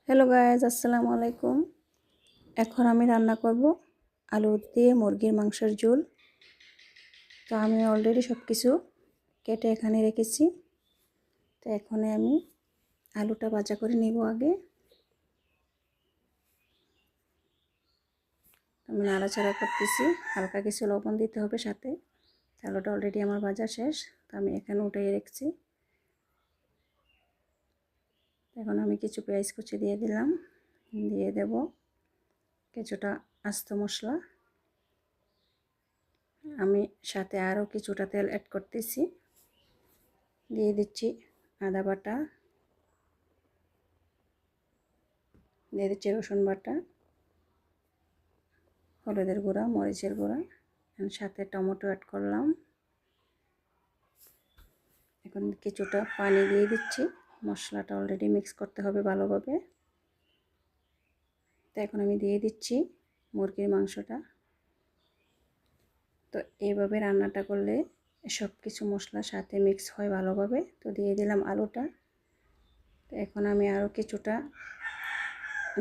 Hello guys, আসসালামু আলাইকুম। এখন আমি রান্না করব আলু দিয়ে মুরগির মাংসের ঝোল। তো আমি অলরেডি সব কিছু কেটে এখানে রেখেছি। তো এখন আমি আলুটা ভাজা করে নেব। আগে আমি নাড়াচাড়া করতেছি, হালকা কিছু লবণ দিতে হবে সাথে। আলুটা অলরেডি আমার ভাজা শেষ, তো আমি এখানে উঠিয়ে রেখেছি। এখন আমি কিছু পেঁয়াজ কুচি দিয়ে দিলাম, দিয়ে দেব কিছুটা আস্ত মশলা। আমি সাথে আরও কিছুটা তেল অ্যাড করতেছি। দিয়ে দিচ্ছি আদা বাটা, দিয়ে দিচ্ছি রসুন বাটা, হলুদের গুঁড়া, মরিচের গুঁড়া, সাথে টমেটো অ্যাড করলাম। এখন কিছুটা পানি দিয়ে দিচ্ছি। মশলাটা অলরেডি মিক্স করতে হবে ভালোভাবে। তো এখন আমি দিয়ে দিচ্ছি মুরগির মাংসটা। তো এইভাবে রান্নাটা করলে সব কিছু মশলার সাথে মিক্স হয় ভালোভাবে। তো দিয়ে দিলাম আলুটা। তো এখন আমি আরও কিছুটা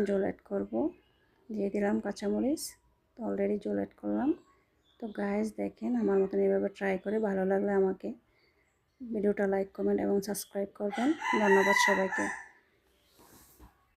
জল অ্যাড করব। দিয়ে দিলাম কাঁচামরিচ। তো অলরেডি জল অ্যাড করলাম। তো গাইস দেখেন, আমার মতন এভাবে ট্রাই করে ভালো লাগলে আমাকে ভিডিওটা লাইক, কমেন্ট এবং সাবস্ক্রাইব করবেন। ধন্যবাদ সবাইকে।